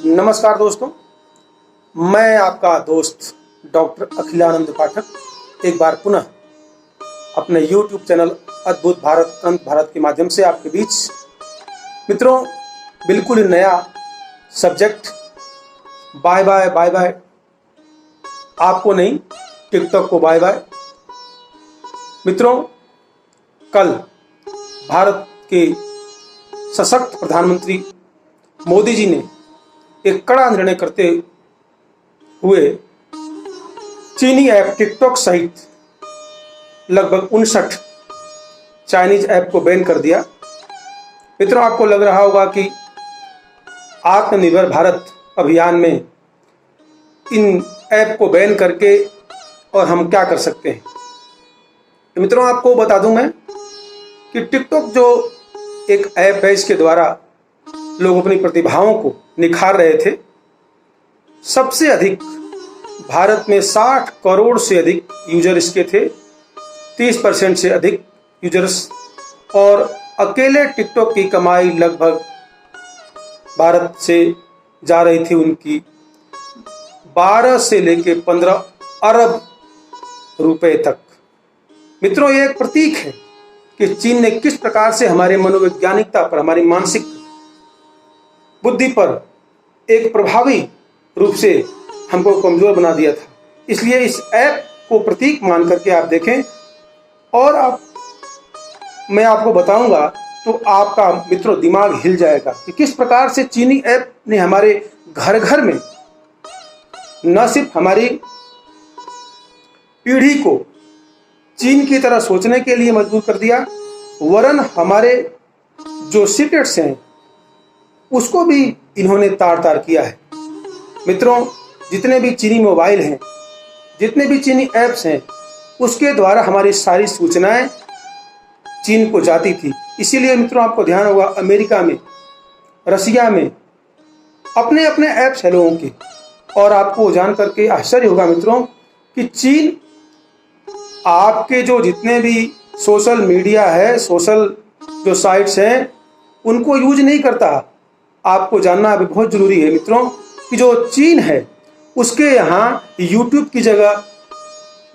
नमस्कार दोस्तों, मैं आपका दोस्त डॉक्टर अखिलानंद पाठक एक बार पुनः अपने YouTube चैनल अद्भुत भारत अनंत भारत के माध्यम से आपके बीच। मित्रों, बिल्कुल नया subject, bye bye bye bye, आपको नहीं टिकटॉक को बाय बाय। मित्रों, कल भारत के सशक्त प्रधानमंत्री मोदी जी ने एक कड़ा निर्णय करते हुए चीनी ऐप टिकटॉक सहित लगभग 59 चाइनीज ऐप को बैन कर दिया। मित्रों, आपको लग रहा होगा कि आत्मनिर्भर भारत अभियान में इन ऐप को बैन करके और हम क्या कर सकते हैं। तो मित्रों, आपको बता दूं मैं कि टिकटॉक जो एक ऐप है, इसके द्वारा लोग अपनी प्रतिभाओं को निखार रहे थे। सबसे अधिक भारत में 60 करोड़ से अधिक यूजर इसके थे, 30% से अधिक यूजर्स, और अकेले टिकटॉक की कमाई लगभग भारत से जा रही थी उनकी 12 से लेकर 15 अरब रुपए तक। मित्रों, ये एक प्रतीक है कि चीन ने किस प्रकार से हमारे मनोवैज्ञानिकता पर, हमारी मानसिक बुद्धि पर एक प्रभावी रूप से हमको कमजोर बना दिया था। इसलिए इस ऐप को प्रतीक मान करके आप देखें, और मैं आपको बताऊंगा तो आपका मित्रों दिमाग हिल जाएगा कि किस प्रकार से चीनी ऐप ने हमारे घर घर में न सिर्फ हमारी पीढ़ी को चीन की तरह सोचने के लिए मजबूर कर दिया, वरन हमारे जो सीक्रेट्स हैं उसको भी इन्होंने तार तार किया है। मित्रों, जितने भी चीनी मोबाइल हैं, जितने भी चीनी ऐप्स हैं, उसके द्वारा हमारी सारी सूचनाएं चीन को जाती थी। इसीलिए मित्रों, आपको ध्यान होगा अमेरिका में, रसिया में अपने अपने ऐप्स हैं लोगों के। और आपको जान करके आश्चर्य होगा मित्रों कि चीन आपके जो जितने भी सोशल मीडिया है, सोशल जो साइट्स हैं, उनको यूज नहीं करता। आपको जानना अभी बहुत जरूरी है मित्रों कि जो चीन है उसके यहाँ यूट्यूब की जगह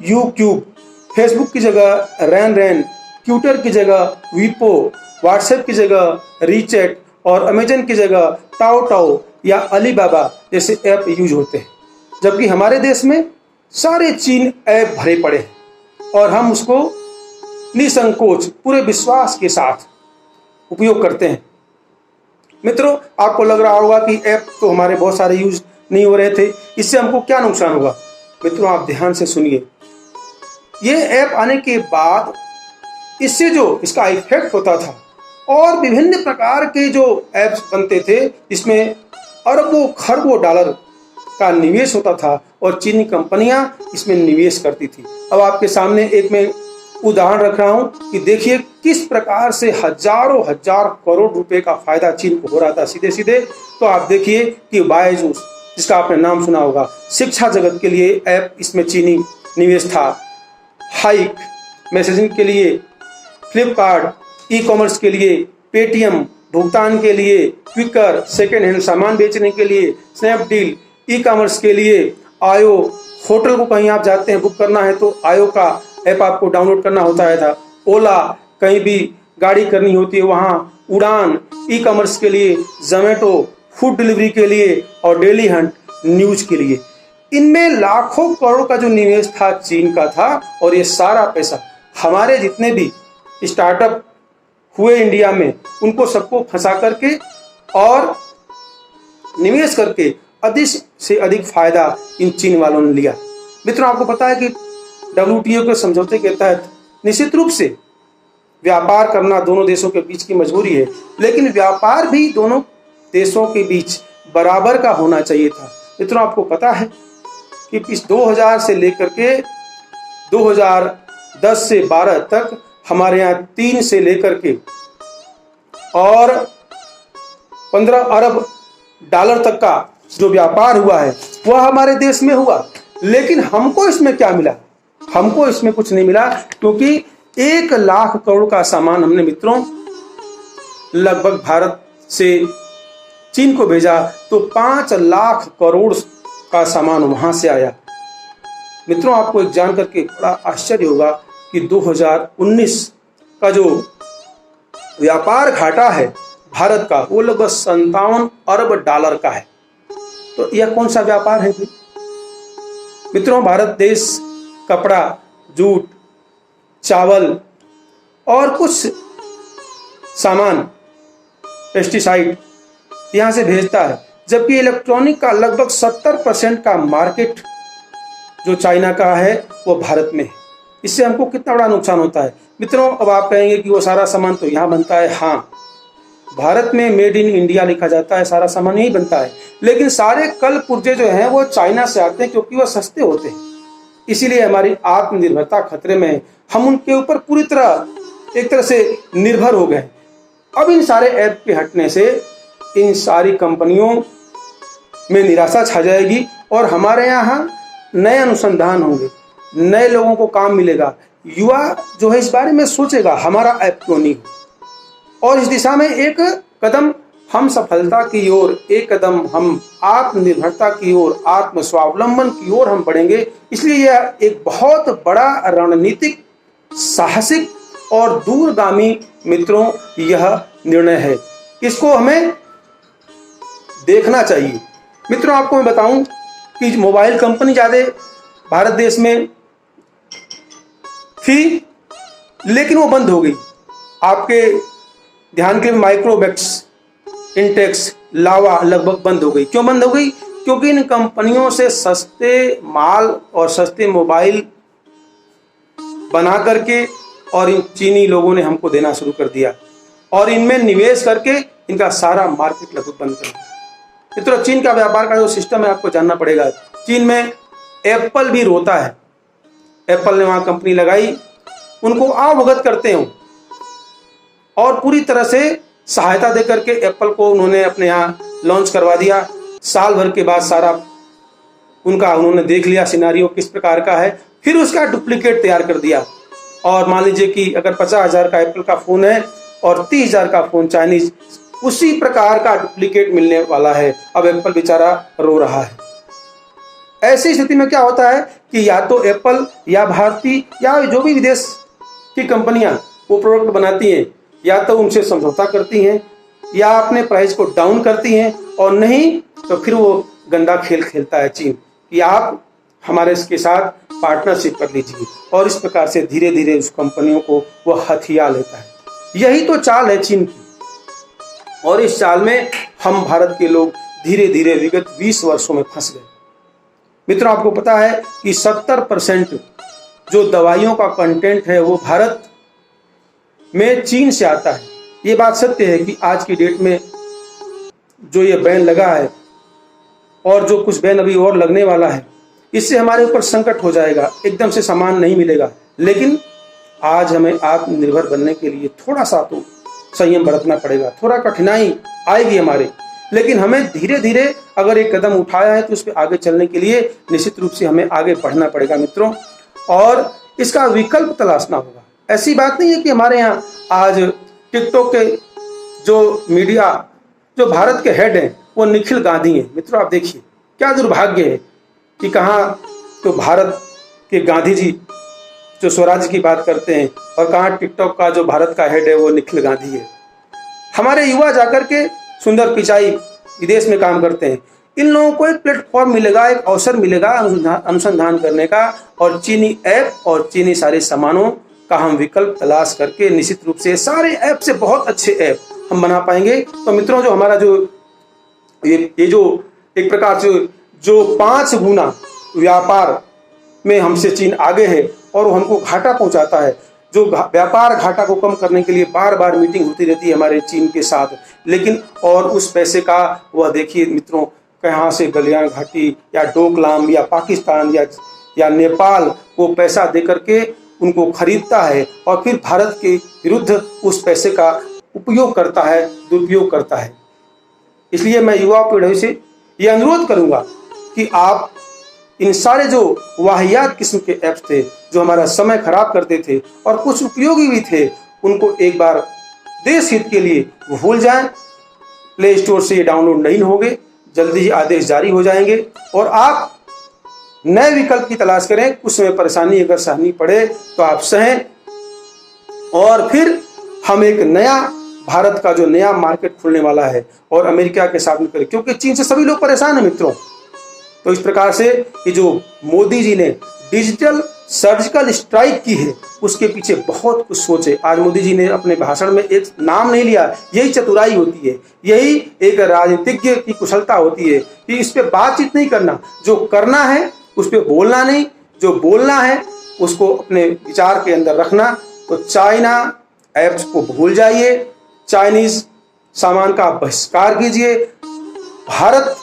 यूट्यूब, फेसबुक की जगह रैन, ट्विटर की जगह वीपो, व्हाट्सएप की जगह रीचैट और अमेजन की जगह टाओ या अलीबाबा जैसे ऐप यूज होते हैं। जबकि हमारे देश में सारे चीन ऐप भरे पड़े हैं और हम उसको निसंकोच पूरे विश्वास के साथ उपयोग करते हैं। मित्रों, आपको लग रहा होगा कि ऐप तो हमारे बहुत सारे यूज नहीं हो रहे थे, इससे हमको क्या नुकसान होगा। मित्रों, आप ध्यान से सुनिए। ये ऐप आने के बाद इससे जो इसका इफेक्ट होता था, और विभिन्न प्रकार के जो ऐप्स बनते थे जिसमें अरबों खरबों डॉलर का निवेश होता था और चीनी कंपनियां इसमें निवेश करती थी। अब आपके सामने एक मैं उदाहरण रख रहा हूं कि देखिए किस प्रकार से हजारों हजार करोड़ रुपए का फायदा चीन को हो रहा था सीधे सीधे। तो आप देखिए कि बायजूस, जिसका आपने नाम सुना होगा, शिक्षा जगत के लिए ऐप, इसमें चीनी निवेश था। हाइक मैसेजिंग के लिए, फ्लिपकार्ट ई कॉमर्स के लिए, पेटीएम भुगतान के लिए, क्विकर सेकेंड हैंड सामान बेचने के लिए, स्नैपडील ई कॉमर्स के लिए, आयो होटल को कहीं आप जाते हैं बुक करना है तो आयो का ऐप आपको डाउनलोड करना होता है था। ओला, कहीं भी गाड़ी करनी होती है वहाँ, उड़ान ई कॉमर्स के लिए, जोमेटो फूड डिलीवरी के लिए, और डेली हंट न्यूज के लिए। इनमें लाखों करोड़ का जो निवेश था चीन का था, और ये सारा पैसा हमारे जितने भी स्टार्टअप हुए इंडिया में, उनको सबको फंसा करके और निवेश करके अधिक से अधिक फायदा इन चीन वालों ने लिया। मित्रों, आपको पता है कि WTO के समझौते के तहत निश्चित रूप से व्यापार करना दोनों देशों के बीच की मजबूरी है, लेकिन व्यापार भी दोनों देशों के बीच बराबर का होना चाहिए था। मित्रों, आपको पता है कि इस 2000 से लेकर के 2010 से 12 तक हमारे यहाँ 3 से लेकर के और 15 अरब डॉलर तक का जो व्यापार हुआ है वह हमारे देश में हुआ। लेकिन हमको इसमें क्या मिला? हमको इसमें कुछ नहीं मिला, क्योंकि 1 लाख करोड़ का सामान हमने मित्रों लगभग भारत से चीन को भेजा तो 5 लाख करोड़ का सामान वहां से आया। मित्रों, आपको एक जान करके बड़ा आश्चर्य होगा कि 2019 का जो व्यापार घाटा है भारत का, वो लगभग 57 अरब डॉलर का है। तो यह कौन सा व्यापार है भाई? मित्रों, भारत देश कपड़ा, जूट, चावल और कुछ सामान, पेस्टिसाइड यहां से भेजता है, जबकि इलेक्ट्रॉनिक का लगभग 70% का मार्केट जो चाइना का है वो भारत में है। इससे हमको कितना बड़ा नुकसान होता है। मित्रों, अब आप कहेंगे कि वो सारा सामान तो यहाँ बनता है। हाँ, भारत में मेड इन इंडिया लिखा जाता है, सारा सामान यही बनता है, लेकिन सारे कल पुर्जे जो हैं वो चाइना से आते हैं क्योंकि वो सस्ते होते हैं। इसीलिए हमारी आत्मनिर्भरता खतरे में है। हम उनके ऊपर पूरी तरह एक तरह से निर्भर हो गए। अब इन सारे ऐप के हटने से इन सारी कंपनियों में निराशा छा जाएगी और हमारे यहाँ नए अनुसंधान होंगे, नए लोगों को काम मिलेगा। युवा जो है इस बारे में सोचेगा हमारा ऐप क्यों नहीं हो, और इस दिशा में एक कदम हम सफलता की ओर, एक कदम हम आत्मनिर्भरता की ओर, आत्म स्वावलंबन की ओर हम बढ़ेंगे। इसलिए यह एक बहुत बड़ा रणनीतिक, साहसिक और दूरगामी मित्रों यह निर्णय है। इसको हमें देखना चाहिए। मित्रों, आपको मैं बताऊं कि मोबाइल कंपनी ज्यादा भारत देश में थी, लेकिन वो बंद हो गई। आपके ध्यान के लिए माइक्रोमैक्स, इंटेक्स, लावा लगभग बंद हो गई। क्यों बंद हो गई? क्योंकि इन कंपनियों से सस्ते माल और सस्ते मोबाइल बना करके और इन चीनी लोगों ने हमको देना शुरू कर दिया और इनमें निवेश करके इनका सारा मार्केट लगभग बंद कर दिया। मित्रों, चीन का व्यापार का जो सिस्टम है आपको जानना पड़ेगा। चीन में एप्पल भी रोता है। एप्पल ने वहां कंपनी लगाई, उनको अवगत करते हैं और पूरी तरह से सहायता देकर के एप्पल को उन्होंने अपने यहाँ लॉन्च करवा दिया। साल भर के बाद सारा उन्होंने देख लिया सिनारियो किस प्रकार का है, फिर उसका डुप्लीकेट तैयार कर दिया। और मान लीजिए कि अगर 50,000 का एप्पल का फोन है और 30,000 का फोन चाइनीज, उसी प्रकार का डुप्लीकेट मिलने वाला है। अब एप्पल बेचारा रो रहा है। ऐसी स्थिति में क्या होता है कि या तो एप्पल या भारतीय या जो भी विदेश की कंपनियां वो प्रोडक्ट बनाती हैं, या तो उनसे समझौता करती हैं या अपने प्राइस को डाउन करती हैं, और नहीं तो फिर वो गंदा खेल खेलता है चीन कि आप हमारे इसके साथ पार्टनरशिप कर लीजिए, और इस प्रकार से धीरे धीरे उस कंपनियों को वो हथिया लेता है। यही तो चाल है चीन की, और इस चाल में हम भारत के लोग धीरे धीरे विगत 20 वर्षों में फंस गए। मित्रों, आपको पता है कि 70% जो दवाइयों का कंटेंट है वो भारत में चीन से आता है। ये बात सत्य है कि आज की डेट में जो ये बैन लगा है और जो कुछ बैन अभी और लगने वाला है, इससे हमारे ऊपर संकट हो जाएगा, एकदम से सामान नहीं मिलेगा। लेकिन आज हमें आत्मनिर्भर बनने के लिए थोड़ा सा तो संयम बरतना पड़ेगा, थोड़ा कठिनाई आएगी हमारे, लेकिन हमें धीरे धीरे अगर एक कदम उठाया है तो उस पर आगे चलने के लिए निश्चित रूप से हमें आगे बढ़ना पड़ेगा मित्रों, और इसका विकल्प तलाशना होगा। ऐसी बात नहीं है कि हमारे यहाँ आज टिकटॉक के जो मीडिया, जो भारत के हेड हैं वो निखिल गांधी हैं। मित्रों, आप देखिए क्या दुर्भाग्य है कि कहाँ तो भारत के गांधी जी जो स्वराज की बात करते हैं और कहाँ टिकटॉक का जो भारत का हेड है वो निखिल गांधी है। हमारे युवा जाकर के सुंदर पिचाई विदेश में काम करते हैं। इन लोगों को एक प्लेटफॉर्म मिलेगा, एक अवसर मिलेगा अनुसंधान करने का, और चीनी ऐप और चीनी सारे सामानों का हम विकल्प तलाश करके निश्चित रूप से सारे ऐप से बहुत अच्छे ऐप हम बना पाएंगे। तो मित्रों, जो हमारा जो ये जो एक प्रकार से जो 5 गुना व्यापार में हमसे चीन आगे है और वो हमको घाटा पहुंचाता है, जो व्यापार घाटा को कम करने के लिए बार बार मीटिंग होती रहती है हमारे चीन के साथ, लेकिन और उस पैसे का वह देखिए मित्रों, कहाँ से गलियान घाटी या डोकलाम या पाकिस्तान या नेपाल वो पैसा दे करके उनको खरीदता है और फिर भारत के विरुद्ध उस पैसे का उपयोग करता है, दुरुपयोग करता है। इसलिए मैं युवा पीढ़ी से यह अनुरोध करूंगा कि आप इन सारे जो वाहियात किस्म के ऐप्स थे जो हमारा समय खराब करते थे और कुछ उपयोगी भी थे, उनको एक बार देश हित के लिए भूल जाएं, प्ले स्टोर से ये डाउनलोड नहीं होंगे, जल्दी ही आदेश जारी हो जाएंगे और आप नए विकल्प की तलाश करें। कुछ समय परेशानी अगर सहनी पड़े तो आप सहें और फिर हम एक नया भारत का जो नया मार्केट खुलने वाला है और अमेरिका के साथ मिलकर, क्योंकि चीन से सभी लोग परेशान हैं मित्रों। तो इस प्रकार से ये जो मोदी जी ने डिजिटल सर्जिकल स्ट्राइक की है उसके पीछे बहुत कुछ सोचे। आज मोदी जी ने अपने भाषण में एक नाम नहीं लिया, यही चतुराई होती है, यही एक राजनीतिज्ञ की कुशलता होती है कि इस पे बातचीत नहीं करना, जो करना है उस पे बोलना नहीं, जो बोलना है उसको अपने विचार के अंदर रखना। तो चाइना ऐप्स को भूल जाइए, चाइनीज सामान का बहिष्कार कीजिए। भारत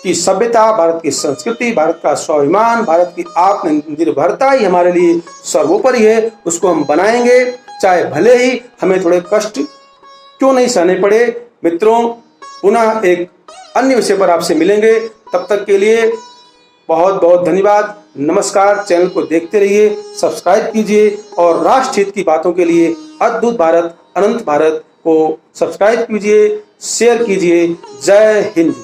की सभ्यता, भारत की संस्कृति, भारत का स्वाभिमान, भारत की आत्मनिर्भरता ही हमारे लिए सर्वोपरि है। उसको हम बनाएंगे, चाहे भले ही हमें थोड़े कष्ट क्यों नहीं सहने पड़े। मित्रों, पुनः एक अन्य विषय पर आपसे मिलेंगे, तब तक के लिए बहुत बहुत धन्यवाद। नमस्कार। चैनल को देखते रहिए, सब्सक्राइब कीजिए और राष्ट्र हित की बातों के लिए अद्भुत भारत अनंत भारत को सब्सक्राइब कीजिए, शेयर कीजिए। जय हिंद।